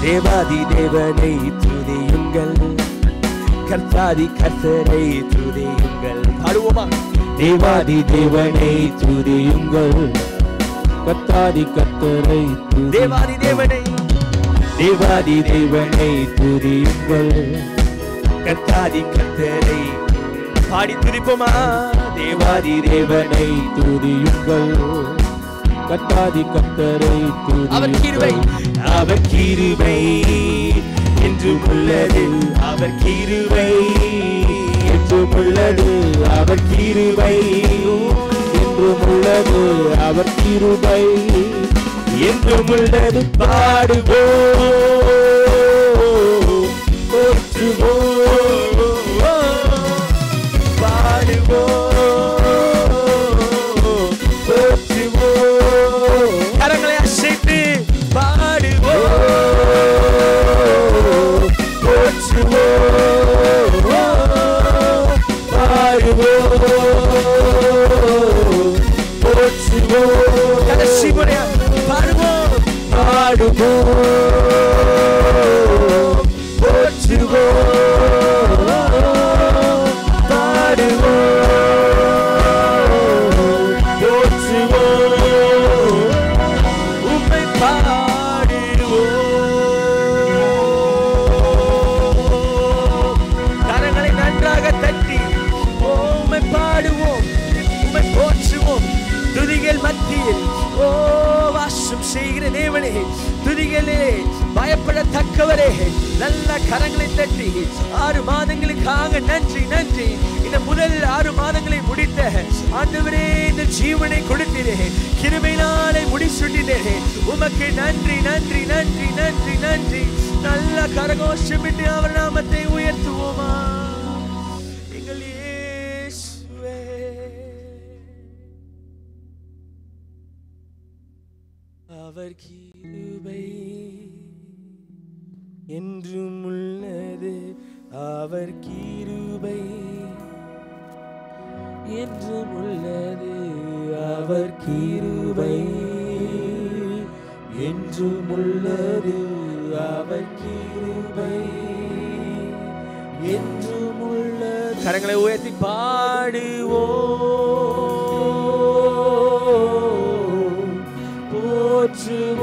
தேவாதி தேவனை துதியுங்கள், கர்த்தாதி கர்த்தரை துதியுங்கள். பாடுவோமா? தேவாதி தேவனை துதியுங்கள், கர்த்தாதி கர்த்தரை தேவாதி தேவனை தேவாதி தேவனை துதியுங்கள், கர்த்தாதி கர்த்தரை பாடி துதிப்போமா? தேவாதி தேவனை துதியுங்கள், கர்த்தாதி கர்த்தரை துதியுங்கள். அவர் கிருபை, அவர் கிருபை என்றும் உள்ளது, அவர் கிருபை என்றும் உள்ளது, அவர் கிருபை என்றும் உள்ளது, அவர் கிருபை என்றும் உள்ளது. பாடுவோம், போற்றுவோம், பாடுவோம், போற்றுவோம். கரங்களை அசைத்து பாடுவோம், போற்றுவோம், பாடுவோம், போற்றுவோம். கடைசி முறையா பாடுவோம், பாடுவோம், போற்றுவோம், பாடுவோம், போற்றுவோம், உம்மை பாடுவோம். கரங்களை நன்றாக தட்டி உம்மை பாடுவோம், உம்மை போற்றுவோம். துதிகள் மத்தியில் ஓ வாசம் செய்கிற தேவனே, துதிகளே பயப்படத்தக்கவரே, நல்ல கரங்களை தட்டி 6 மாதங்களுக்காக நன்றி நன்றி. இந்த முதல் 6 மாதங்களை முடித்த ஆண்டவரே, இந்த ஜீவனை கொடுத்தீரே, கிருபையினாலே முடிசூட்டினீரே, உமக்கு நன்றி நன்றி நன்றி நன்றி நன்றி. நல்ல கரகோஷமிட்டு அவர் நாமத்தை உயர்த்துவோமா? எங்கள் இயேசுவே. அவர் கிருபை என்றும் உள்ளது, அவர் கிருபை என்றும் உள்ளது, அவர் கிருபை என்றும் உள்ளது, அவர் கிருபை என்றும் உள்ளது. கரங்களை உயர்த்தி பாடுவோம்,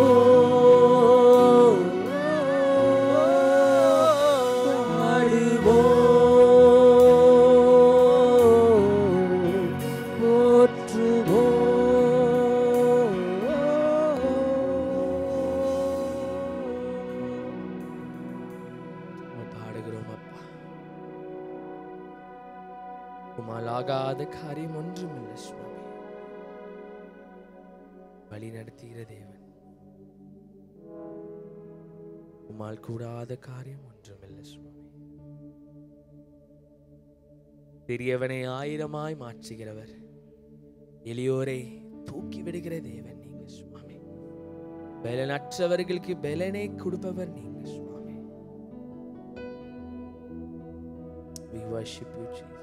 போற்றுவோம், பாடுவோம், போற்றுவோம். பாடுகிறோம் அப்பா, உம்மால் ஆகாத காரியம் ஒன்றுமில்லை சுவாமி. வழி நடத்துகிற தேவன், உம்மால் கூடாத காரியம் ஒன்றுமில்லை சுவாமி. பெரியவனை 1000ஆய் மாற்றுகிறவர், எளியோரை தூக்கி விடுகிற தேவன் நீங்க சுவாமி. பலனற்றவர்களுக்கு பலனை கொடுப்பவர் நீங்க சுவாமி. We worship you, Jesus.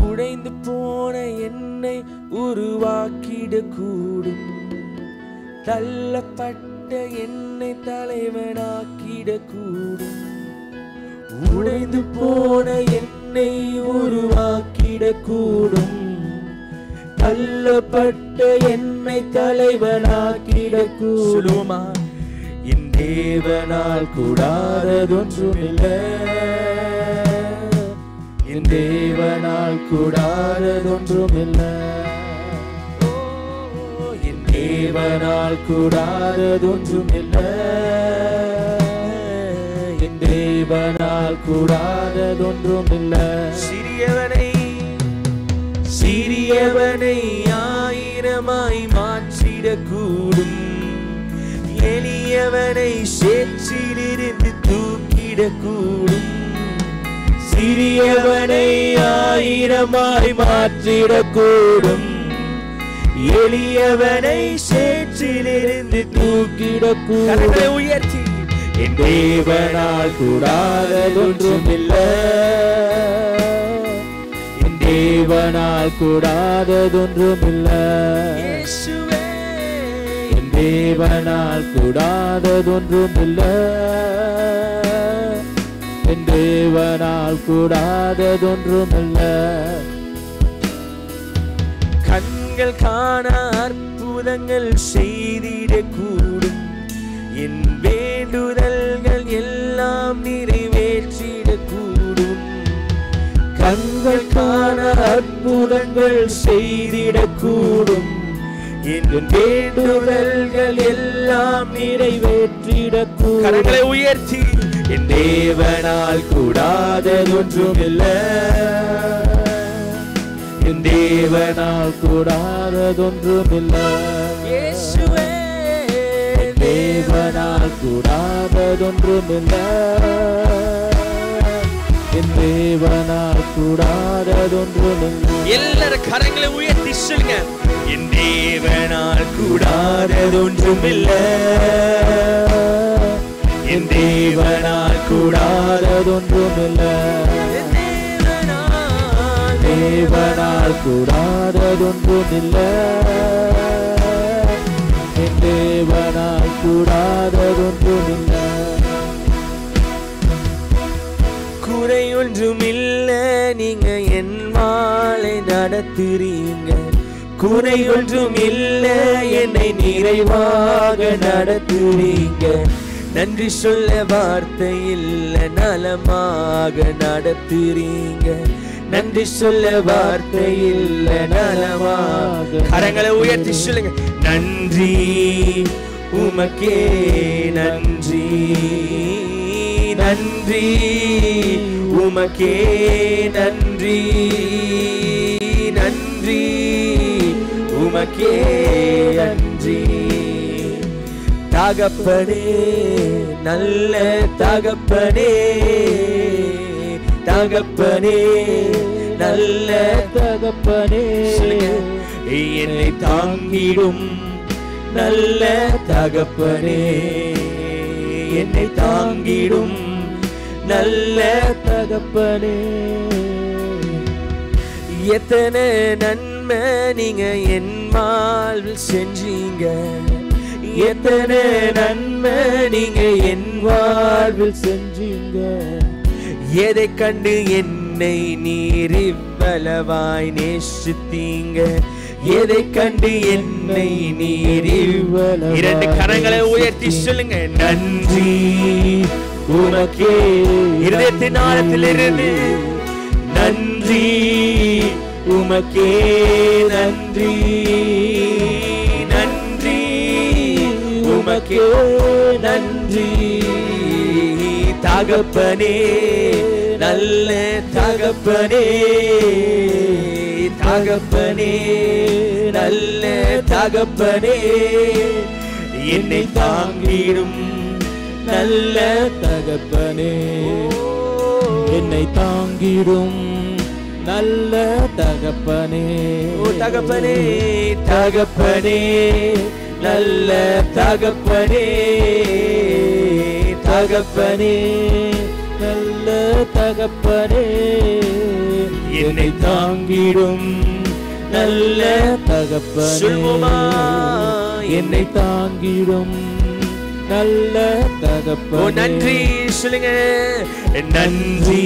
உடைந்து போன என்னை உருவாக்கிடக்கூடும், தள்ளப்பட்ட என்னை தலைவனாக்கிடக்கூடும். உடைந்து போன என்னை உருவாக்கிடக்கூடும், தள்ளப்பட்ட என்னை தலைவனாக்கிடக்கூடும். என் தேவனால் கூடாததொன்றுமில்லை, என் தேவனால் கூடாததொன்றுமில்லை, என் தேவனால் கூடாததொன்றுமில்லை, என் தேவனால் கூடாததொன்றுமில்லை. சிறியவனை 1000ஆய் மாற்றிடக்கூடும், எளிய எளியவனை சேற்றிலிருந்து தூக்கிடக்கூடும், சிறியவனை ஆயிரமாய் மாற்றிடக்கூடும். எளியவனை சேற்றிலிருந்து தூக்கிடக்கூடும். கரங்களை உயர்த்தி என் தேவனால் கூடாததொன்றுமில்லை, என் தேவனால் கூடாததொன்றுமில்லை. என் தேவனால் கூடாததொன்றுமில்லை, என் தேவனால் கூடாததொன்றுமில்லை. கண்கள் காண அற்புதங்கள் செய்திடக்கூடும், என் வேண்டுதல்கள் எல்லாம் நிறைவேற்றிடக்கூடும். கண்கள் காண அற்புதங்கள் செய்திடக்கூடும், என் வேண்டுதல்கள் எல்லாம் நிறைவேற்றிடக்கூடும். கரங்களை உயர்த்தி என் தேவனால் கூடாததொன்றுமில்லை, என் தேவனால் கூடாததொன்றுமில்லை. இயேசுவே என் தேவனால் கூடாததொன்றுமில்லை, என் தேவனால் கூடாததொன்றுமில்லை. எல்லாரும் கரங்களை உயர்த்தி சொல்லுங்க, என் தேவனால் கூடாததொன்றுமில்லை, என் தேவனால் கூடாததொன்றுமில்லை. தேவனால் கூடாததொன்றுமில்லை, என் தேவனால் கூடாததொன்றுமில்லை. குறை ஒன்றுமில்லை, நீங்க என் வாளை நடத்துறீங்க. குறை ஒன்றுமில்லை, என்னை நிறைவாக நடத்துறீங்க. நன்றி சொல்ல வார்த்தை இல்ல, நலமாக நடத்துறீங்க. நன்றி சொல்ல வார்த்தை இல்ல, நலமாக. கரங்களை உயர்த்தி சொல்லுங்க, நன்றி உமக்கே நன்றி, நன்றி உமக்கே நன்றி, நன்றி உமக்கே நன்றி. தகப்பனே நல்ல தகப்பனே, தகப்பனே நல்ல தகப்பனே, என்னை தாங்கிடும் நல்ல தகப்பனே, என்னை தாங்கிடும் நல்ல தகப்பனே. எத்தனை நன்மை நீங்க என் வாழ்வில் செஞ்சீங்க, எத்தனை நன்மை நீங்க என் வாழ்வில் செஞ்சீங்க. எதை கண்டு என்னை நீர் இவ்வளவாய் நேசித்தீங்க, எதை கண்டு என்னை நீர் இவ்வளவாய். இரண்டு கரங்களை உயர்த்தி சொல்லுங்க, நன்றி உமக்கே. இருதயத்தின் ஆழத்திலிருந்து நன்றி உமக்கே நன்றி, நன்றி உமக்கே நன்றி. தகப்பனே நல்ல தகப்பனே, தகப்பனே நல்ல தகப்பனே, என்னை தாங்கிடும் நல்ல தகப்பனே, என்னை தாங்கிடும் நல்ல தகப்பனே. ஓ தகப்பனே, தகப்பனே நல்ல தகப்பனே, தகப்பனே நல்ல தகப்பனே, என்னை தாங்கிடும் நல்ல தகப்பனே. சொல்லுமா, என்னை தாங்கிடும் நல்ல தகப்பனே. ஓ நன்றி சொல்லுங்க, நன்றி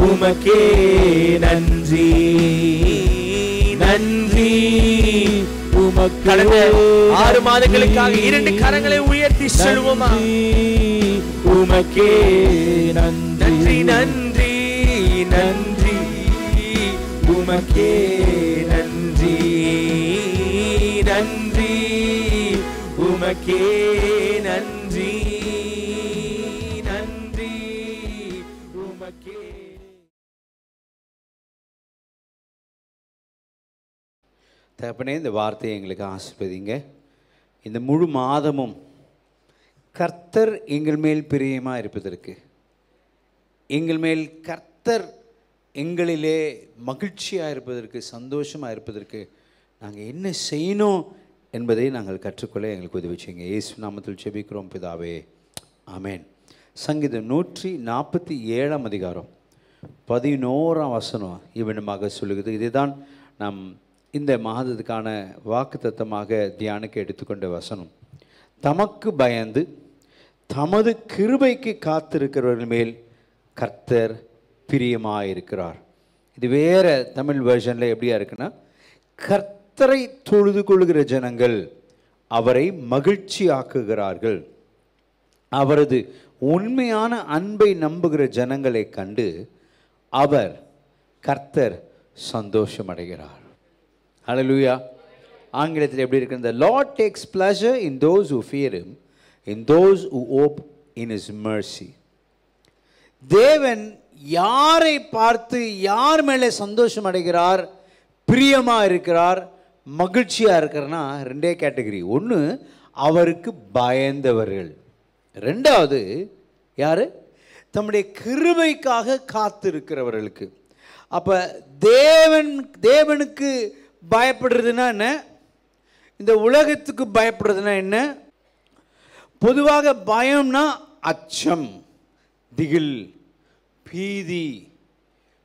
உமக்கே நன்றி, நன்றி உமக்கு. கடந்த 6 மாதங்களுக்காக 2 கரங்களை உயர்த்தி சொல்லுவோமா, உமக்கே நன்றி, நன்றி நன்றி உமக்கே நன்றி, நன்றி உமக்கே நன்றி, நன்றி உமக்கே. தகப்பனே, இந்த வார்த்தையை எங்களுக்கு ஆசீர்வதிங்க. இந்த முழு மாதமும் கர்த்தர் எங்கள் மேல் பிரியமாக இருப்பதற்கு, எங்கள் மேல் கர்த்தர் எங்களிலே மகிழ்ச்சியாக இருப்பதற்கு, சந்தோஷமாக இருப்பதற்கு நாங்கள் என்ன செய்யணும் என்பதை நாங்கள் கற்றுக்கொள்ள எங்களுக்கு உதவி செய்யுங்க. இயேசு நாமத்தில் ஜெபிக்கிறோம் பிதாவே, ஆமென். சங்கீதம் 147 அதிகாரம் 11 வசனம் இவனமாக சொல்லுகிறது. இதுதான் நாம் இந்த மாதத்துக்கான வாக்குத்தத்தமாக தியானிக்க எடுத்துக்கொண்ட வசனம். தமக்கு பயந்து தமது கிருபைக்கு காத்திருக்கிறவர்கள் மேல் கர்த்தர் பிரியமாயிருக்கிறார். இது வேற தமிழ் வெர்ஷனில் எப்படியா இருக்குன்னா, கர்த்தரை தொழுது கொள்கிற ஜனங்கள் அவரை மகிழ்ச்சி ஆக்குகிறார்கள். அவரது உண்மையான அன்பை நம்புகிற ஜனங்களை கண்டு அவர் கர்த்தர் சந்தோஷம் அடைகிறார். ஹல்லேலூயா. ஆங்கிலத்தில் எப்படி இருக்கு? The Lord takes pleasure in those who fear him, in those who hope in his mercy. தேவன் யாரை பார்த்து யார் மேலே சந்தோஷம் அடைகிறார், பிரியமா இருக்கிறார், மகிழ்ச்சியா இருக்கிறனா, ரெண்டே கேட்டகரி. ஒன்று அவருக்கு பயந்தவர்கள், ரெண்டாவது யாரு? தம்முடைய கிருபைக்காக காத்திருக்கிறவர்களுக்கு. அப்ப தேவனுக்கு பயப்படுறதுனா என்ன, இந்த உலகத்துக்கு பயப்படுறதுனா என்ன? பொதுவாக பயம்னா அச்சம், திகில், பீதி,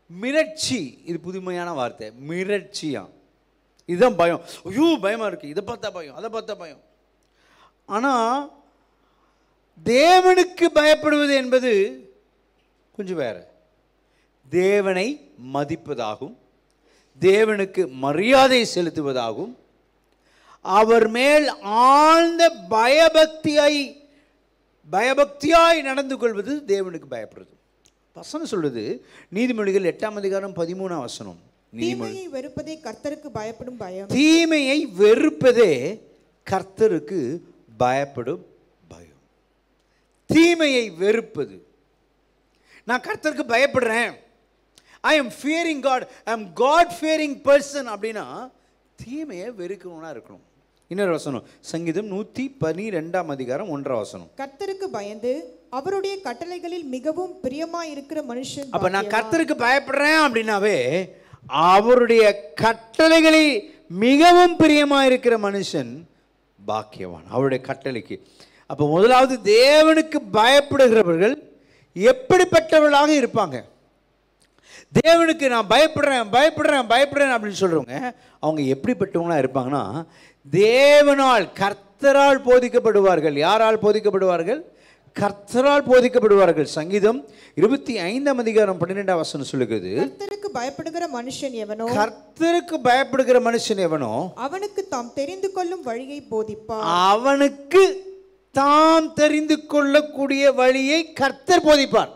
மிரட்சி. இது புதுமையான வார்த்தை, மிரட்சியா. இதுதான் பயம். ஐயோ பயமா இருக்கு, இதை பார்த்தா பயம், அதை பார்த்தா பயம். ஆனா தேவனுக்கு பயப்படுவது என்பது கொஞ்சம் வேற. தேவனை மதிப்பதாகும், தேவனுக்கு மரியாதை செலுத்துவதாகும், அவர் மேல் ஆழ்ந்த பயபக்தியாய் நடந்து கொள்வது தேவனுக்கு பயப்படுறது. வசனம் சொல்றது நீதிமொழிகள் 8 அதிகாரம் 13 வசனம். தீமையை வெறுப்பதே கர்த்தருக்கு பயப்படும் பயம். தீமையை வெறுப்பதே கர்த்தருக்கு பயப்படும் பயம். தீமையை வெறுப்பது. நான் கர்த்தருக்கு பயப்படுறேன், I am fearing God, I am God fearing person அப்படின்னா தீமையை வெறுக்கணும்னா இருக்கணும். இன்னொரு வசனம் சங்கீதம் 112 அதிகாரம் 1 வசனம். கர்த்தருக்கு பயந்து அவருடைய கட்டளைகளில் மிகவும் பிரியமா இருக்கிற மனுஷன். அப்ப நான் கர்த்தருக்கு பயப்படுறேன் அப்படின்னாவே அவருடைய கட்டளைகளில் மிகவும் பிரியமா இருக்கிற மனுஷன் பாக்கியவான், அவருடைய கட்டளைக்கு. அப்ப முதலாவது தேவனுக்கு பயப்படுகிறவர்கள் எப்படிப்பட்டவர்களாக இருப்பாங்க? தேவனுக்கு நான் பயப்படுறேன் பயப்படுறேன் பயப்படுறேன் அப்படின்னு சொல்றவங்க அவங்க எப்படிப்பட்டவங்களா இருப்பாங்கன்னா, தேவனால் கர்த்தரால் போதிக்கப்படுவார்கள். யாரால் போதிக்கப்படுவார்கள்? கர்த்தரால் போதிக்கப்படுவார்கள். சங்கீதம் 25 அதிகாரம் 12 வசனம் சொல்லுகிறது, கர்த்தருக்கு பயப்படுகிற மனுஷன் எவனோ, கர்த்தருக்கு பயப்படுகிற மனுஷன் எவனோ அவனுக்கு தாம் தெரிந்து கொள்ளும் வழியை போதிப்பார். அவனுக்கு தாம் தெரிந்து கொள்ளக்கூடிய வழியை கர்த்தர் போதிப்பார்.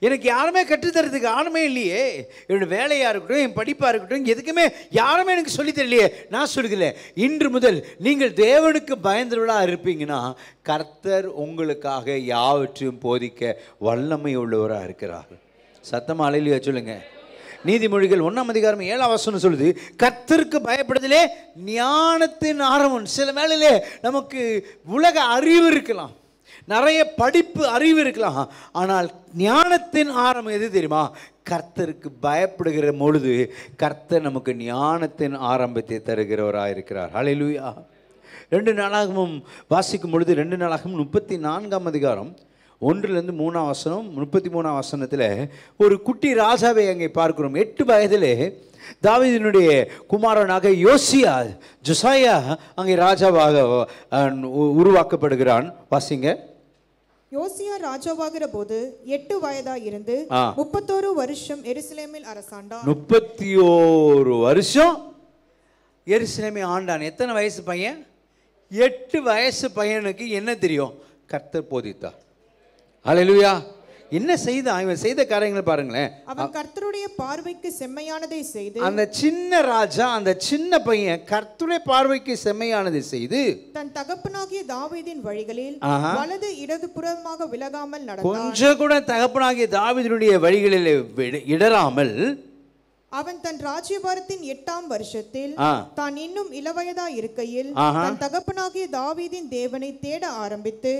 எனக்கு யாருமே கற்றுத்தரதுக்கு யாருமே இல்லையே. என்னோட வேலையாக இருக்கட்டும், என் படிப்பாக இருக்கட்டும், எதுக்குமே யாருமே எனக்கு சொல்லித் தரலையே. நான் சொல்லுகிறேன், இன்று முதல் நீங்கள் தேவனுக்கு பயந்தவர்களாக இருப்பீங்கன்னா கர்த்தர் உங்களுக்காக யாவற்றையும் போதிக்க வல்லமை உள்ளவராக இருக்கிறார். சத்தமாக அல்லேலூயா சொல்லுங்க. நீதிமொழிகள் 1 அதிகாரம் 7 வசனம் சொல்லுது, கர்த்தருக்கு பயப்படுதலே ஞானத்தின் ஆரம்பம். சில வேளையிலே நமக்கு உலக அறிவு இருக்கலாம், நிறைய படிப்பு அறிவு இருக்கலாம், ஆனால் ஞானத்தின் ஆரம்பம் எது தெரியுமா? கர்த்தருக்கு பயப்படுகிற பொழுது கர்த்தர் நமக்கு ஞானத்தின் ஆரம்பத்தை தருகிறவராக இருக்கிறார். ஹல்லேலூயா. 2 நாளாகமும் வாசிக்கும் பொழுது 2 நாளாகமும் 34 அதிகாரம் 1-3 வசனம் 33 வசனத்தில் ஒரு குட்டி ராஜாவை அங்கே பார்க்கிறோம். 8 வயதிலே தாவீதினுடைய குமாரனாக ஜோசியா அங்கே ராஜாவாக உருவாக்கப்படுகிறான். வாசிங்க. யோசியா ராஜாவாகிற போது 8 வயதாய் இருந்து 31 வருஷம் எருசலேமில் அரசாண்டான். 31 வருஷம் எருசலேமை ஆண்டான். எத்தனை வயசு பையன்? 8 வயசு பையனுக்கு என்ன தெரியும்? கர்த்தர் போதித்தார். ஹல்லேலூயா. என்ன செய்தான்? இவன் செய்த காரியங்களை பாருங்களேன். அவன் கர்த்தருடைய பார்வைக்கு செம்மையானதை செய்து, அந்த சின்ன ராஜா, அந்த சின்ன பையன் கர்த்தருடைய பார்வைக்கு செம்மையானதை செய்து தன் தகப்பனாகிய தாவீதின் வழிகளில் வலது இடது புறமாக விலகாமல் நடந்தான். கொஞ்சம் கூட தகப்பனாகிய தாவீதினுடைய வழிகளில் இடராமல் அவன் தன் ராஜ்யபாரத்தின் 8ஆம் வருஷத்தில் தான் இன்னும் இளவயதா இருக்கையில் தன் தகப்பனாகிய தாவீதின் தேவனை தேட ஆரம்பித்து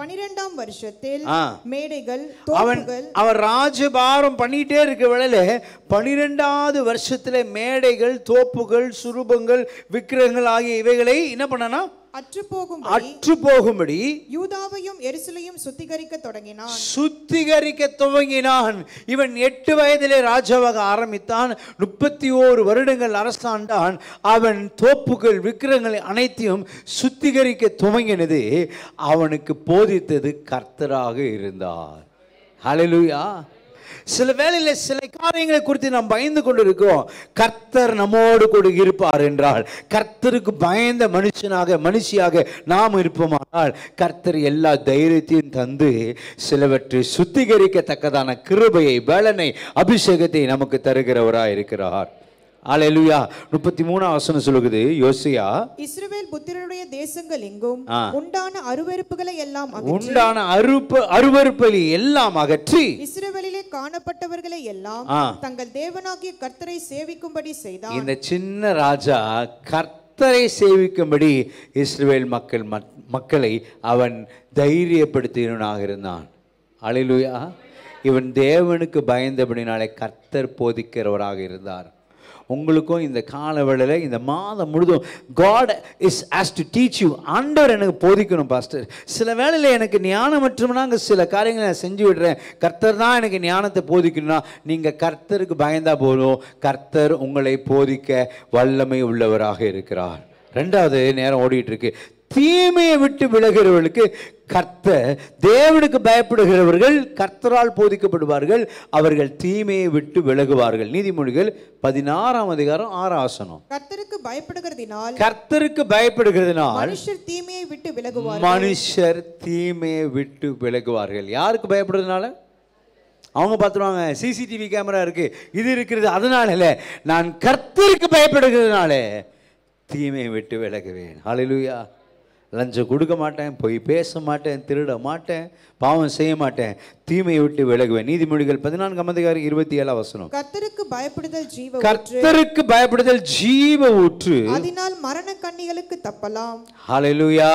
12ஆம் வருஷத்தில் மேடைகள் அவர் ராஜபாரம் பண்ணிட்டே இருக்க வேளையில 12வது வருஷத்துல மேடைகள், தோப்புகள், சுரூபங்கள், விக்கிரகங்கள் ஆகிய இவைகளை என்ன பண்ணனா அற்று போகும்படி யூதாவையும் எருசலேமையும் சுத்திகரிக்க துவங்கினான். இவன் 8 வயதிலே ராஜாவாக ஆரம்பித்தான். 31 வருடங்கள் அரசாண்டான். அவன் தோப்புகள், விக்கிரகங்களை அனைத்தையும் சுத்திகரிக்க துவங்கினது அவனுக்கு போதித்தது கர்த்தராக இருந்தார். ஹல்லேலூயா. சில வேளையில் சில காரியங்களை குறித்து நாம் பயந்து கொண்டு இருக்கிறோம். கர்த்தர் நம்மோடு கூட இருப்பார் என்றால், கர்த்தருக்கு பயந்த மனுஷியாக நாம் இருப்போமானால், கர்த்தர் எல்லா தைரியத்தையும் தந்து சிலவற்றை சுத்திகரிக்கத்தக்கதான கிருபையை, பலனை, அபிஷேகத்தை நமக்கு தருகிறவராய் இருக்கிறார். அல்லேலூயா. 33ஆம் வசனம் சொல்லுகிறது, யோசியா இஸ்ரவேல் புத்திரருடைய தேசங்கள் எங்கும் உண்டான அருவருப்புகளை எல்லாம் அகற்றி இஸ்ரவேலிலே காணப்பட்டவர்களை எல்லாம் தங்கள் தேவனாகிய கர்த்தரை சேவிக்கும்படி செய்தான். இந்த சின்ன ராஜா கர்த்தரை சேவிக்கும்படி இஸ்ரவேல் மக்களை அவன் தைரியப்படுத்தினவனாக இருந்தான். அல்லேலூயா. இவன் தேவனுக்கு பயந்தபடினாலே கர்த்தர் போதிக்கிறவராக இருந்தார். உங்களுக்கும் இந்த காலவேளையில் இந்த மாதம் முழுதும் God has to teach you. ஆண்டவர் எனக்கு போதிக்கணும் பாஸ்டர். சில வேளையில் எனக்கு ஞானம் மட்டும்னா சில காரியங்களை நான் செஞ்சு விடுறேன், கர்த்தர் தான் எனக்கு ஞானத்தை போதிக்கணும்னா நீங்கள் கர்த்தருக்கு பயந்தா போதும். கர்த்தர் உங்களை போதிக்க வல்லமை உள்ளவராக இருக்கிறார். 2வது நேரம் ஓடிட்டு இருக்கு. தீமையை விட்டு விலகிறவர்களுக்கு கர்த்தர், தேவனுக்கு பயப்படுகிறவர்கள் கர்த்தரால் போதிக்கப்படுவார்கள், அவர்கள் தீமையை விட்டு விலகுவார்கள். நீதிமொழிகள் 16ஆம் அதிகாரம் 6ஆம் வசனம். கர்த்தருக்கு பயப்படுகிறதினால் மனுஷர் தீமையை விட்டு விலகுவார்கள். யாருக்கு பயப்படுறதுனால? அவங்க பார்த்துருவாங்க, சிசிடிவி கேமரா இருக்கு, இது இருக்கிறது, அதனால இல்லை, நான் கர்த்தருக்கு பயப்படுகிறதுனால தீமையை விட்டு விலகுவேன். ஹல்லேலூயா. லஞ்சம் கொடுக்க மாட்டேன், பொய் பேச மாட்டேன், திருட மாட்டேன், பாவம் செய்ய மாட்டேன், தீமையை விட்டு விலகுவேன். நீதிமொழிகள் 14ஆம் அதிகாரம் 27ஆம் வசனம். கர்த்தருக்கு பயப்படுதல் ஜீவ ஊற்று, அதனால் மரண கண்ணிகளுக்கு தப்பலாம். ஹல்லேலூயா.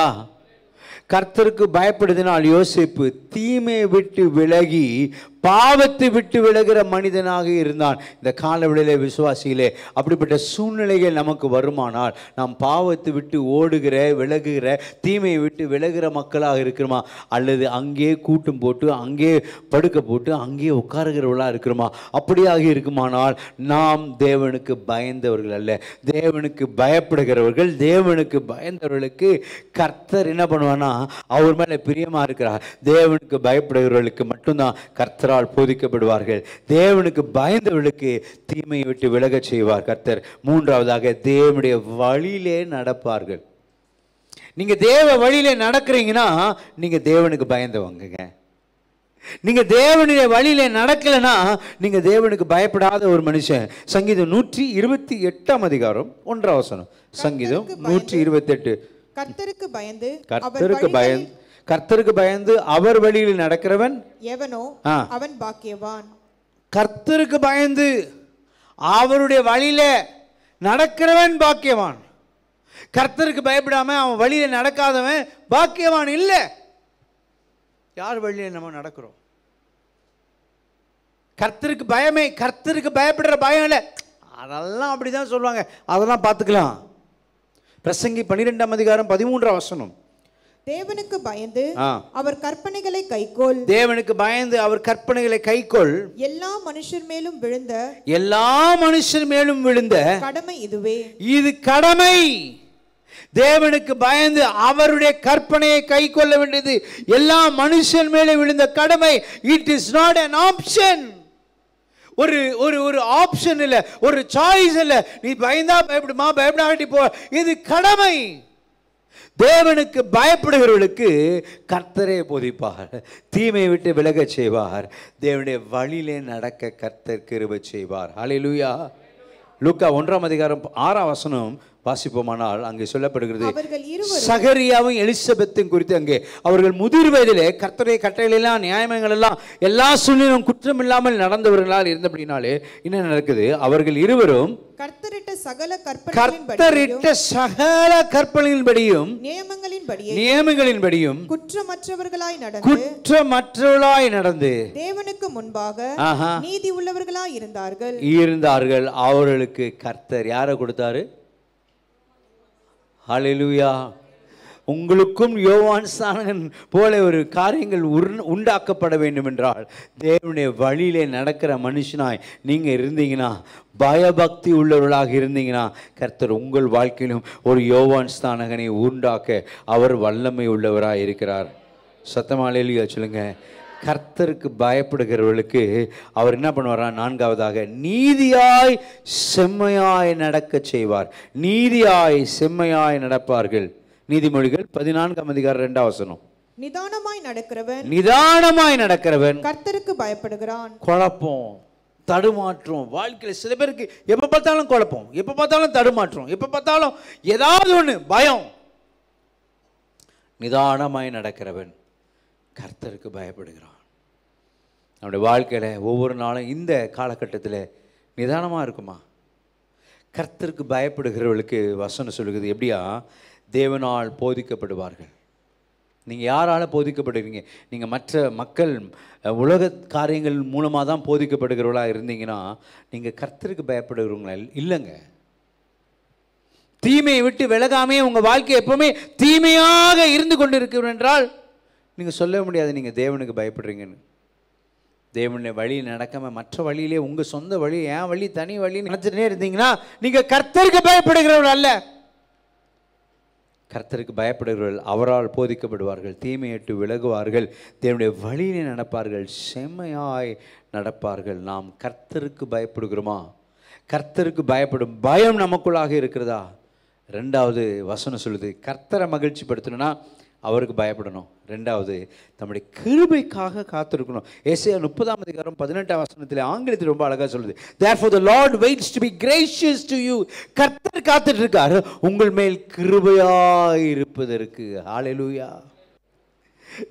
கர்த்தருக்கு பயப்படுதினால் யோசேப்பு தீமையை விட்டு விலகி பாவத்தை விட்டு விலகிற மனிதனாக இருந்தான். இந்த காலவெளியிலே விசுவாசிகளே, அப்படிப்பட்ட சூழ்நிலைகள் நமக்கு வருமானால் நாம் பாவத்தை விட்டு ஓடுகிற, விலகுகிற, தீமையை விட்டு விலகிற மக்களாக இருக்கிறோமா, அல்லது அங்கே கூட்டம் போட்டு அங்கே படுக்க போட்டு அங்கே உட்காருகிறவர்களாக இருக்கிறோமா? அப்படியாக இருக்குமானால் நாம் தேவனுக்கு பயந்தவர்கள் அல்ல, தேவனுக்கு பயப்படுகிறவர்கள். தேவனுக்கு பயந்தவர்களுக்கு கர்த்தர் என்ன பண்ணுவானா, அவர் மேலே பிரியமா இருக்கிறார். தேவனுக்கு பயப்படுகிறவர்களுக்கு மட்டும்தான் கர்த்தரால் போதிக்கப்படுவார்கள். தேவனுக்கு பயந்தவர்களுக்கு தீமையை விட்டு விலக செய்வார் கர்த்தர். 3வதாக தேவனுடைய வழியிலே நடப்பார்கள். நீங்க தேவ வழியிலே நடக்கிறீங்கன்னா நீங்க தேவனுக்கு பயந்தவங்க. நீங்க தேவனுடைய வழியிலே நடக்கலனா நீங்க தேவனுக்கு பயப்படாத ஒரு மனுஷன். சங்கீதம் 128ஆம் அதிகாரம் 1ஆம் வசனம். சங்கீதம் 128. கர்த்தருக்கு பயந்து அவர் வழியில் நடக்கிறவன் எவனோ அவன் பாக்கியவான். கர்த்தருக்கு பயந்து அவருடைய வழியில நடக்கிறவன் பாக்கியவான். கர்த்தருக்கு பயப்படாம அவன் வழியில நடக்காதவன் பாக்கியவான் இல்ல. யார் வழியில நம்ம நடக்கிறோம்? கர்த்தருக்கு பயமே, கர்த்தருக்கு பயப்படுற பயம் இல்லை, அதெல்லாம் அப்படிதான் சொல்லுவாங்க, அதெல்லாம் பார்த்துக்கலாம். பிரசங்கி 12ஆம் அதிகாரம் 13ஆம் வசனம். தேவனுக்கு பயந்து அவர் கற்பனைகளை கைக்கொள். தேவனுக்கு பயந்து அவர் கற்பனைகளை கைக்கொள். எல்லா மனுஷர் மேலும் விழுந்த கடமை இதுவே. இது கடமை. தேவனுக்கு பயந்து அவருடைய கற்பனையை கைக்கொள்ள வேண்டியது எல்லா மனுஷன் மேலே விழுந்த கடமை. It is not an option. ஒரு ஆப்ஷன் இல்ல, ஒரு சாய்ஸ் இல்ல. நீ பயந்தா பயப்படுமா, பயப்படாட்டி போ. இது கடமை. தேவனுக்கு பயப்படுகிறவர்களுக்கு கர்த்தரே போதிப்பார், தீமையை விட்டு விலக செய்வார், தேவனுடைய வழியிலே நடக்க கர்த்தர் கிருபை செய்வார். ஹல்லேலூயா. லூக்கா 1ஆம் அதிகாரம் 6ஆம் வசனம் வாசிப்போமானால் அங்கே சொல்லப்படுகிறது சகரியாவும் எலிசபெத்தும் குறித்து அங்கே அவர்கள் முதிர் வயதிலே கர்த்தருடைய கட்டளையெல்லாம் நியாயங்கள் எல்லாம் எல்லா சூழ்நிலையும் குற்றம் இல்லாமல் நடந்தவர்களால் இருந்தபடினாலே என்ன நடக்குது, அவர்கள் இருவரும் கர்த்தரிட்ட சகல கற்பனைகளின்படியும் நியமங்களின்படியும் குற்றமற்றவர்களாய் நடந்து தேவனுக்கு முன்பாக நீதி உள்ளவர்களாய் இருந்தார்கள். அவர்களுக்கு கர்த்தர் யாரை கொடுத்தாரு? ஹல்லேலூயா. உங்களுக்கும் யோவான் ஸ்நானகன் போல ஒரு காரியங்கள் உண்டாக்கப்பட வேண்டும் என்றால் தேவனுடைய வழியிலே நடக்கிற மனுஷனாய் நீங்கள் இருந்தீங்கன்னா, பயபக்தி உள்ளவர்களாக இருந்தீங்கன்னா, கர்த்தர் உங்கள் வாழ்க்கையிலும் ஒரு யோவான் ஸ்நானகனை உண்டாக்க அவர் வல்லமை உள்ளவராக இருக்கிறார். சத்தமா அல்லேலூயா சொல்லுங்க. கர்த்தருக்கு பயப்படுகிறவர்களுக்கு அவர் என்ன பண்ணுவாரா? நான்காவதாக நீதியாய் செம்மையாய் நடக்க செய்வார். நீதியாய் செம்மையாய் நடப்பார்கள். நீதிமொழிகள் 14ஆம் அதிகாரம் 2ஆம் வசனம். நிதானமாய் நடக்கிறவன் கர்த்தருக்கு பயப்படுகிறான். குழப்பம், தடுமாற்றம் வாழ்க்கையில் சில பேருக்கு எப்ப பார்த்தாலும் குழப்பம், எப்ப பார்த்தாலும் தடுமாற்றம், எப்ப பார்த்தாலும் ஏதாவது ஒன்று பயம். நிதானமாய் நடக்கிறவன் கர்த்தருக்கு பயப்படுகிறான். நம்முடைய வாழ்க்கையில் ஒவ்வொரு நாளும் இந்த காலகட்டத்தில் நிதானமாக இருக்குமா? கர்த்தருக்கு பயப்படுகிறவர்களுக்கு வசனம் சொல்லுகிறது எப்படியா? தேவனால் போதிக்கப்படுவார்கள். நீங்கள் யாரால் போதிக்கப்படுவீங்க? நீங்கள் மற்ற மக்கள் உலக காரியங்கள் மூலமாக தான் போதிக்கப்படுகிறவர்களாக இருந்தீங்கன்னா நீங்கள் கர்த்தருக்கு பயப்படுகிறவங்களா இல்லைங்க. தீமையை விட்டு விலகாமே உங்கள் வாழ்க்கை எப்பவுமே தீமையாக இருந்து கொண்டு இருக்கிறோம் என்றால் நீங்கள் சொல்ல முடியாது நீங்கள் தேவனுக்கு பயப்படுறீங்கன்னு. தேவனுடைய வழியில் நடக்காமல் மற்ற வழியிலே உங்கள் சொந்த வழி, என் வழி தனி வழி நினைச்சிட்டே இருந்தீங்கன்னா நீங்கள் கர்த்தருக்கு பயப்படுகிறவர்கள் அல்ல. கர்த்தருக்கு பயப்படுகிறவர்கள் அவரால் போதிக்கப்படுவார்கள், தீமையிட்டு விலகுவார்கள், தேவனுடைய வழியிலே நடப்பார்கள், செம்மையாய் நடப்பார்கள். நாம் கர்த்தருக்கு பயப்படுகிறோமா? கர்த்தருக்கு பயப்படும் பயம் நமக்குள்ளாக இருக்கிறதா? ரெண்டாவது வசனம் சொல்லுது, கர்த்தரை மகிழ்ச்சி படுத்தணும்னா அவருக்கு பயப்படணும். ரெண்டாவது நம்முடைய கிருபைக்காக காத்திருக்கணும். ஏசாயா 30ஆம் அதிகாரம் 18ஆம் வசனத்தில் ஆங்கிலத்தில் ரொம்ப அழகாக சொல்லுது, therefore the Lord waits to be gracious to you. கர்த்தர் காத்துட்டு இருக்காரு உங்கள் மேல் கிருபையாய் இருப்பதற்கு. ஹல்லேலூயா.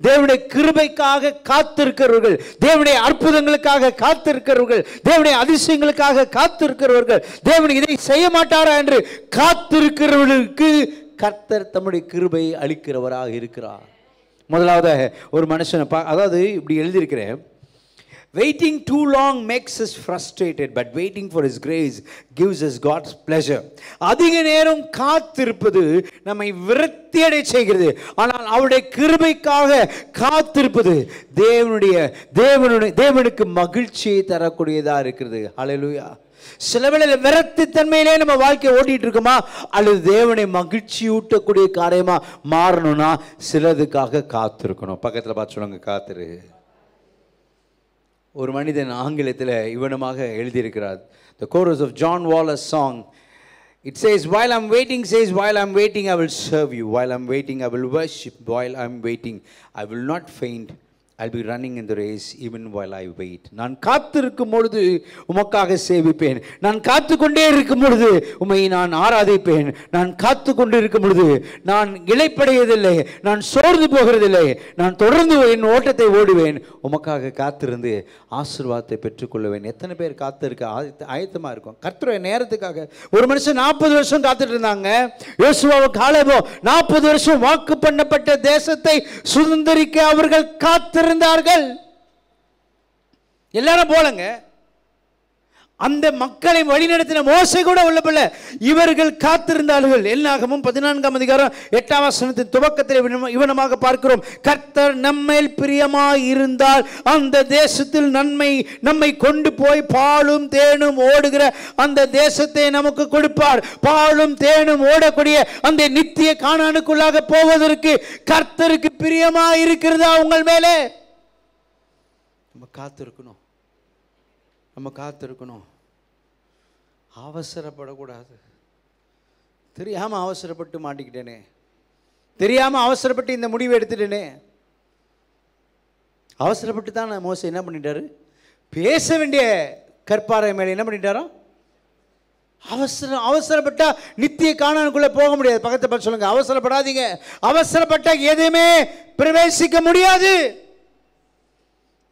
தேவனுடைய கிருபைக்காக காத்திருக்கிறவர்கள், தேவனுடைய அற்புதங்களுக்காக காத்திருக்கிறவர்கள், தேவனுடைய அதிசயங்களுக்காக காத்திருக்கிறவர்கள், தேவன் இதை செய்ய மாட்டாரா என்று காத்திருக்கிறவர்களுக்கு கர்த்தர் தம்முடைய கிருபை அளிக்கிறவராக இருக்கிறார். முதலாவதாக ஒரு மனுஷனை அதாவது இப்படி எழுதியிருக்கிறேன், waiting too long makes us frustrated, but waiting for his grace gives us God's pleasure. அதிக நேரம் காத்திருப்பது நம்மை விரக்தியடை செய்கிறது, ஆனால் அவருடைய கிருபைக்காக காத்திருப்பது தேவனுக்கு மகிழ்ச்சியை தரக்கூடியதாக இருக்கிறது. ஹல்லேலூயா. சில வேளையில் விரக்தி தன்மையிலே நம்ம வாழ்க்கையை ஓட்டிட்டு இருக்கோமா, அல்லது தேவனை மகிழ்ச்சி ஊட்டக்கூடிய காரியமா மாறணும்னா சிலதுக்காக காத்திருக்கணும். பக்கத்தில் பார்த்து சொல்லுங்க, காத்திரு. ஒரு மனிதன் ஆங்கிலத்தில் இவனமாக எழுதியிருக்கிறார். The chorus of John Waller's song, it says, while I'm waiting, I will serve you. While I'm waiting, I will worship. While I'm waiting, I will not faint. I'll be running in the race even while I wait. நான் காத்திருக்கும் பொழுது உமக்காக சேவிப்பேன். நான் காத்து கொண்டே இருக்கும் பொழுது உம்மை நான் ஆராதிப்பேன். நான் காத்து கொண்டு இருக்கும் பொழுது நான் இளைப்படையதில்லை, நான் சோர்ந்து போகிறதில்லை, நான் தொடர்ந்து என் ஓட்டத்தை ஓடுவேன். உமக்காக காத்திருந்து ஆசீர்வாதத்தை பெற்றுக்கொள்வேன். எத்தனை பேர் காத்திருக்க ஆயத்தமாக இருக்கும் கர்த்தருடைய நேரத்துக்காக? ஒரு மனுஷன் 40 வருஷம் காத்துட்டு இருந்தாங்க. யோசுவாவும் காலேபும் 40 வருஷம் வாக்கு பண்ணப்பட்ட தேசத்தை சுதந்திரிக்க அவர்கள் காத்திருந்தார்கள். எல்லாரும் போலங்க. அந்த மக்களை வழிநடத்தின மோசே கூட உள்ளப்பல்ல, இவர்கள் காத்திருந்தார்கள். என்னாகமம் 14ஆம் அதிகாரம் 8ஆம் வசனத்தின் துவக்கத்தில் இவனமாக பார்க்கிறோம், கர்த்தர் நம்மேல் பிரியமாய் இருந்தால் அந்த தேசத்தில் நம்மை கொண்டு போய் பாலும் தேனும் ஓடுகிற அந்த தேசத்தை நமக்கு கொடுப்பார். பாலும் தேனும் ஓடக்கூடிய அந்த நித்திய கானானுக்குள்ளாக போவதற்கு கர்த்தருக்கு பிரியமாய் இருக்கிறதா உங்கள் மேலே? நம்ம காத்திருக்கணும். அவசரப்படக்கூடாது. தெரியாமல் அவசரப்பட்டு மாட்டிக்கிட்டேனே, தெரியாமல் அவசரப்பட்டு இந்த முடிவை எடுத்துட்டேனே. அவசரப்பட்டு தான் மோசே என்ன பண்ணிட்டாரு? பேச வேண்டிய கற்பாறை மேலே என்ன பண்ணிட்டாரோ அவசரப்பட்டா நித்திய கானானுக்குள்ள போக முடியாது. பக்கத்தை பார்த்து சொல்லுங்க, அவசரப்படாதீங்க. அவசரப்பட்டா எதையுமே பிரவேசிக்க முடியாது.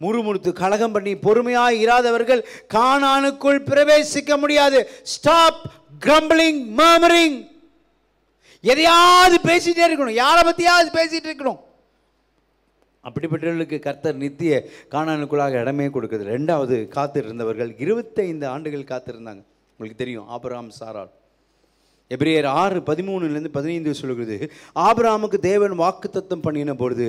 முறுமுறுத்து கலகம் பண்ணி பொறுமையாய் இராதவர்கள் கானானுக்குள் பிரவேசிக்க முடியாது. Stop crumbling, murmuring. எதையாவது பேசிட்டே இருக்கணும், யாரை பத்தியாவது பேசிட்டு இருக்கணும். அப்படிப்பட்டவர்களுக்கு கர்த்தர் நித்திய கானானுக்குள்ளாக இடமே கொடுக்குது. ரெண்டாவது, காத்திருந்தவர்கள் 25 ஆண்டுகள் காத்திருந்தாங்க. உங்களுக்கு தெரியும் ஆபிரகாம், சாராள். எபிரேயர் 6:13-15 சொல்லுகிறது, ஆபிரகாமுக்கு தேவன் வாக்குத்தத்தம் பண்ணின பொழுது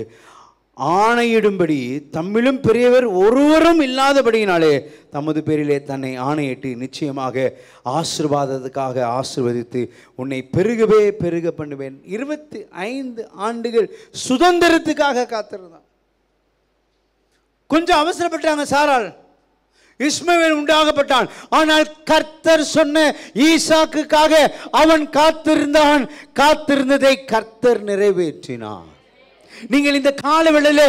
ஆணையிடும்படி தம்மிலும் பெரியவர் ஒருவரும் இல்லாதபடியினாலே தமது பேரிலே தன்னை ஆணையிட்டு நிச்சயமாக ஆசீர்வாதத்துக்காக ஆசீர்வதித்து உன்னை பெருகவே பெருக பண்ணுவேன். 25 ஆண்டுகள் சுதந்திரத்துக்காக காத்திருந்தான். கொஞ்சம் அவசரப்பட்டாங்க சாராள். இஸ்மவேல் உண்டாகப்பட்டான். ஆனால் கர்த்தர் சொன்ன ஈசாக்குக்காக அவன் காத்திருந்தான். காத்திருந்ததை கர்த்தர் நிறைவேற்றினான். நீங்கள் இந்த காலவேளையில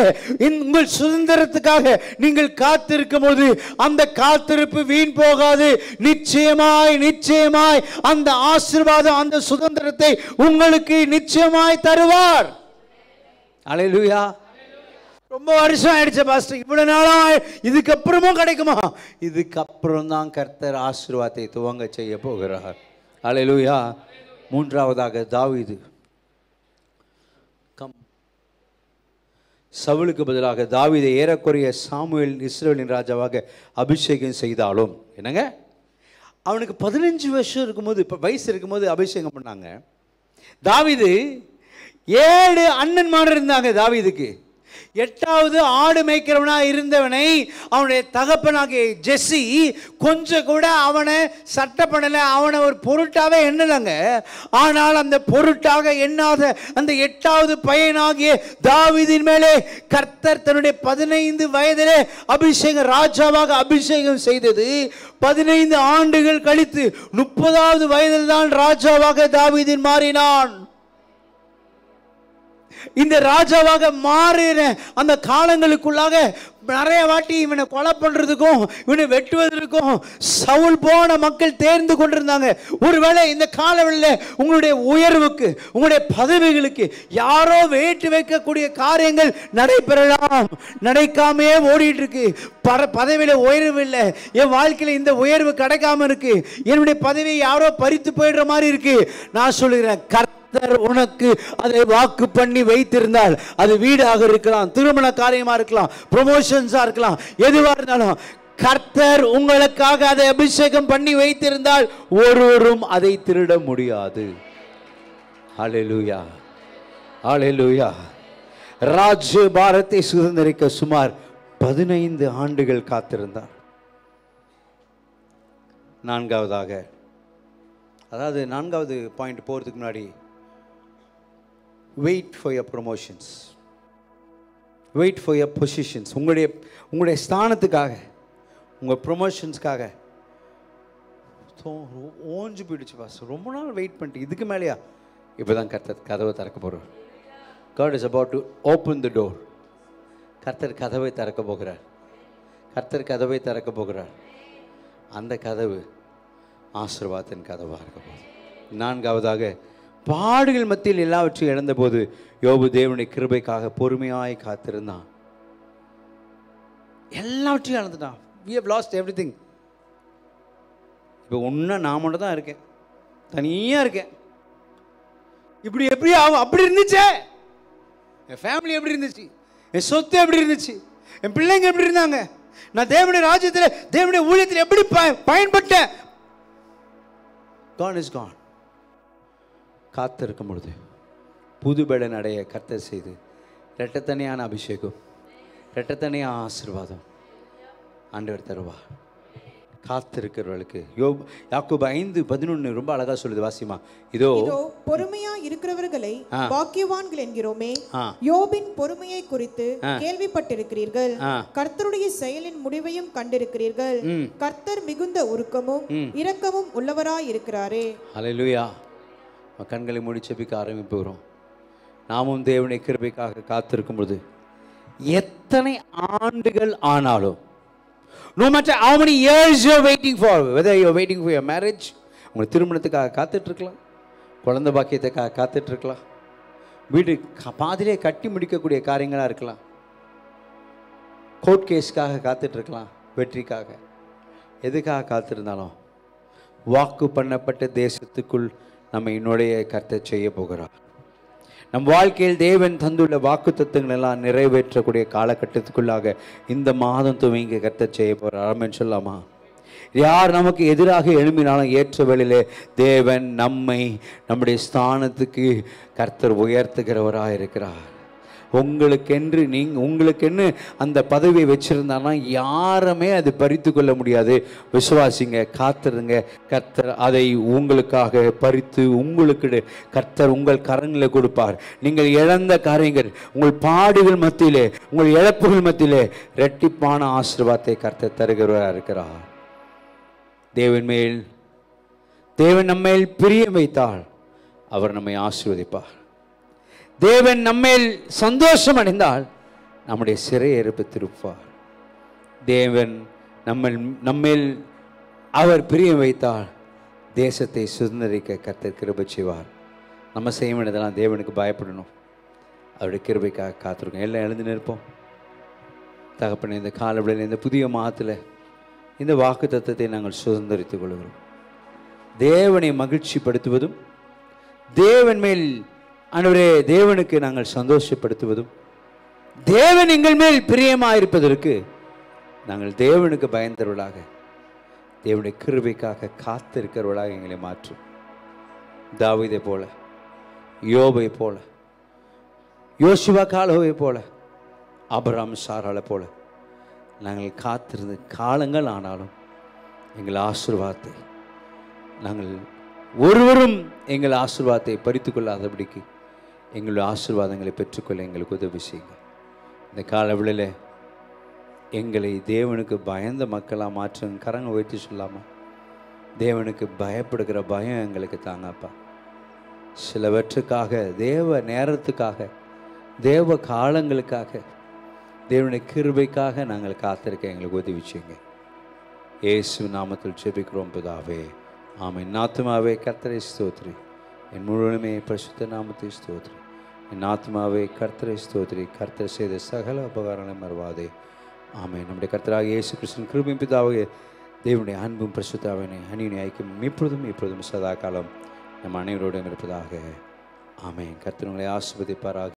உங்கள் சுதந்திரத்துக்காக நீங்கள் காத்திருக்கும் போது அந்த காத்திருப்பு வீண் போகாது. நிச்சயமாய் நிச்சயமாய் அந்த ஆசீர்வாதம், அந்த சுதந்திரத்தை உங்களுக்கு நிச்சயமாய் தருவார். அல்லேலூயா. ரொம்ப வருஷம் ஆயிடுச்சு பாஸ்டர், இவ்வளவு நாளா, இதுக்கப்புறமும் கிடைக்குமா? இதுக்கப்புறம் தான் கர்த்தர் ஆசீர்வாதத்தை துவங்க செய்ய போகிறார். அல்லேலூயா. மூன்றாவதாக தாவீது. சவுலுக்கு பதிலாக தாவீதை ஏறக்குறைய சாமுவேல் இஸ்ரவேலின் ராஜாவாக அபிஷேகம் செய்தாலும், என்னங்க, அவனுக்கு 15 வருஷம் இருக்கும்போது, இப்போ வயசு இருக்கும்போது அபிஷேகம் பண்ணாங்க. தாவீது 7 அண்ணன்மார் இருந்தாங்க. தாவீதுக்கு 8வது ஆடு மேய்க்கிறவனா இருந்தவனை அவனுடைய தகப்பனாகிய ஜெஸ்ஸி கொஞ்சம் கூட அவனை சட்டை பண்ணல, அவனை ஒரு பொருட்டாவே எண்ணலங்க. ஆனால் அந்த பொருட்டாக எண்ணாத அந்த 8வது பையனாகிய தாவீதின் மேலே கர்த்தர் தன்னுடைய 15 வயதிலே அபிஷேகம், ராஜாவாக அபிஷேகம் செய்தது. 15 ஆண்டுகள் கழித்து 30வது வயதில் தான் ராஜாவாக தாவீதின் மாறினான். இந்த ராஜாவாக மாறின அந்த காலங்களுக்குள்ளாக நிறைய வாட்டி இவனை கொலை பண்றதுக்கும் இவனை வெட்டுவதற்கும் சவுல் போன மக்கள் தேர்ந்து கொண்டிருந்தாங்க. ஒருவேளை இந்த காலவெளியில் உங்களுடைய உயர்வுக்கு, உங்களுடைய பதவிகளுக்கு யாரோ வேட்டு வைக்கக்கூடிய காரியங்கள் நடைபெறலாம். நடக்காமையே ஓடிட்டு இருக்கு. பதவியில உயர்வு இல்லை, என் வாழ்க்கையில இந்த உயர்வு கிடைக்காம இருக்கு, என்னுடைய பதவியை யாரோ பறித்து போயிடுற மாதிரி இருக்கு. நான் சொல்லுகிறேன், கர்த்தர் உனக்கு அதை வாக்கு பண்ணி வைத்திருந்தால், அது வீடாக இருக்கலாம், திருமண காரியமா இருக்கலாம், ப்ரமோஷன்ஸா இருக்கலாம், எதுவா இருந்தாலும் கர்த்தர் உங்களுக்காக அதை அபிஷேகம் பண்ணி வைத்திருந்தால் ஒருவரும் அதை திருட முடியாது. ஹல்லேலூயா, ஹல்லேலூயா. ராஜ்ய பாரத்தை சுதந்திரிக்க சுமார் 15 ஆண்டுகள் காத்திருந்தார். நான்காவதாக, அதாவது 4வது பாயிண்ட் போகிறதுக்கு முன்னாடி, wait for your promotions, wait for your positions. உங்களுடைய ஸ்தானத்துக்காக, உங்கள் ப்ரொமோஷன்ஸ்க்காக ஓஞ்சு போயிடுச்சு பாஸ், ரொம்ப நாள் வெயிட் பண்ணிட்டு இதுக்கு மேலேயா? இப்போ தான் கர்த்தர் கதவை திறக்க போகிறார். God is about to open the door. கர்த்தர் கதவை திறக்க போகிறார். கர்த்தர் கதவை திறக்க போகிறார். அந்த கதவு ஆசீர்வாதத்தின் கதவாக இருக்க போகுது. 4வதாக, பாடுகள் மத்தியில் எல்லாவற்றையும் இழந்த போது யோபு தேவனுடைய கிருபைக்காக பொறுமையாய் காத்திருந்தான். எல்லாவற்றையும் இழந்துட்டான். We have lost everything. இப்போ ஒன்றும் நான் மட்டும் தான் இருக்கேன், தனியாக இருக்கேன். இப்படி எப்படி ஆகும்? அப்படி இருந்துச்சே, என் ஃபேமிலி எப்படி இருந்துச்சு, என் சொத்து எப்படி இருந்துச்சு, என் பிள்ளைங்க எப்படி இருந்தாங்க, நான் தேவனுடைய ராஜ்யத்தில் தேவனுடைய ஊழியத்தில் எப்படி பயன்பட்டேன். God is gone. காத்திருக்கும் பொழுது புது பலன் அடைய கர்த்தர் செய்து இரட்டத்தனையான அபிஷேகம், இரட்டத்தனையான ஆசீர்வாதம் ஆண்டவர் தருவார் காத்திருக்கிறவர்களுக்கு. யாக்கோபு 5:11 ரொம்ப அழகா சொல்லுது, வாசிமா. இதோ பொறுமையா இருக்கிறவர்களை பாக்கியவான்கள் என்கிறோமே, யோபின் பொறுமையை குறித்து கேள்விப்பட்டிருக்கிறீர்கள், கர்த்தருடைய செயலின் முடிவையும் கண்டிருக்கிறீர்கள். கர்த்தர் மிகுந்த உருக்கமும் இரக்கமும் உள்ளவராய் இருக்கிறாரே. ஹல்லேலூயா. கண்களை மூடி ஜெபிக்க ஆரம்பிப்போம். நாமும் தேவனுடைய கிருபைக்காக காத்திருக்கும் பொழுது எத்தனை ஆண்டுகள் ஆனாலும், no matter how many years you're waiting for, whether you're waiting for your marriage உங்கள் திருமணத்துக்காக காத்துட்ருக்கலாம், குழந்தை பாக்கியத்துக்காக காத்துட்ருக்கலாம், வீடு பாதிலே கட்டி முடிக்கக்கூடிய காரியங்களாக இருக்கலாம், கோர்ட் கேஸ்க்காக காத்துட்ருக்கலாம், வெற்றிக்காக. எதுக்காக காத்திருந்தாலும் வாக்கு பண்ணப்பட்ட தேசத்துக்குள் நம்ம என்னுடைய கர்த்தர் செய்ய போகிறார். நம் வாழ்க்கையில் தேவன் தந்துள்ள வாக்கு தத்துவங்கள் எல்லாம் நிறைவேற்றக்கூடிய காலகட்டத்துக்குள்ளாக இந்த மாதம் துவங்கி கர்த்தர் செய்ய போகிறார். ஆமென் சொல்லாமா? யார் நமக்கு எதிராக எழும்பினாலும் ஏற்ற வேளையிலே தேவன் நம்மை நம்முடைய ஸ்தானத்துக்கு கர்த்தர் உயர்த்துகிறவராக இருக்கிறார். உங்களுக்கென்று அந்த பதவியை வச்சிருந்தானா யாருமே அது பறித்து கொள்ள முடியாது. விசுவாசிங்க, காத்திருங்க. கர்த்தர் அதை உங்களுக்காக பறித்து உங்களுக்கு கர்த்தர் உங்கள் கரங்களில் கொடுப்பார். நீங்கள் இழந்த காரியங்கள், உங்கள் பாடுகள் மத்தியிலே, உங்கள் இழப்புகள் மத்தியிலே இரட்டிப்பான ஆசீர்வாதத்தை கர்த்தர் தருகிறவராக இருக்கிறார். தேவன் நம்மேல் பிரியம் வைத்தால் அவர் நம்மை ஆசீர்வதிப்பார். தேவன் நம்மேல் சந்தோஷம் அடைந்தால் நம்முடைய சிறையிருப்பு திருப்பார். தேவன் நம்மேல் அவர் பிரியம் வைத்தால் தேசத்தை சுதந்திரிக்க கர்த்தர் கிருபை செய்வார். நம்ம செய்ய வேண்டியதெல்லாம் தேவனுக்கு பயப்படணும், அவருடைய கிருபைக்காக காத்திருக்கோம். எல்லாம் எழுந்து நிற்போம். தகப்பனே, இந்த காலவெளியில் இந்த புதிய மாதத்தில் இந்த வாக்கு தத்தத்தை நாங்கள் சுதந்திரித்துக் கொள்கிறோம். தேவனை மகிழ்ச்சிப்படுத்துவதும், தேவன் மேல் ஆண்டவரே தேவனுக்கு நாங்கள் சந்தோஷப்படுத்துவதும், தேவன் எங்கள் மேல் பிரியமாயிருப்பதற்கு நாங்கள் தேவனுக்கு பயந்தவர்களாக, தேவனுடைய கிருபைக்காக காத்திருக்கிறவர்களாக எங்களை மாற்றும். தாவீதை போல, யோபை போல, யோசுவா காலேபை போல, ஆபிரகாம் சாராளை போல நாங்கள் காத்திருந்த காலங்கள் ஆனாலும் எங்கள் ஆசீர்வாதத்தை நாங்கள் ஒருவரும் எங்கள் ஆசீர்வாதத்தை பறித்து கொள்ளாதபடிக்கு எங்களுடைய ஆசீர்வாதங்களை பெற்றுக்கொள்ள எங்களுக்கு உதவி செய்யுங்க. இந்த காலவெளியில் எங்களை தேவனுக்கு பயந்த மக்களாக மாற்ற கரங்க உயர்த்தி சொல்லாமா? தேவனுக்கு பயப்படுகிற பயம் எங்களுக்கு தாங்கப்பா. சிலவற்றுக்காக, தேவ நேரத்துக்காக, தேவ காலங்களுக்காக, தேவனுடைய கிருபைக்காக நாங்கள் காத்திருக்க எங்களுக்கு உதவி செய்யுங்க. இயேசு நாமத்தில் ஜெபிக்கிறோம் பிதாவே, ஆமென். என் ஆத்துமாவே கர்த்தரை ஸ்தோத்திரி, என் முழுவதுமே பரிசுத்த நாமத்தை ஸ்தோத்திரி. என் ஆத்துமாவே கர்த்தரை ஸ்தோத்திரி, கர்த்தர் செய்த சகல உபகாரங்களை மறவாதே. ஆமென். நம்முடைய கர்த்தராக இயேசு கிறிஸ்துவின் கிருபையும் பிதாவே தேவனுடைய அன்பும் பரிசுத்தாவினை அந்நியுடைய ஐக்கியம் இப்பொழுதும் சதா காலம் நம் அனைவரோடும் இருப்பதாக. ஆமென். கர்த்தர் உங்களை ஆசீர்வதிப்பாராக.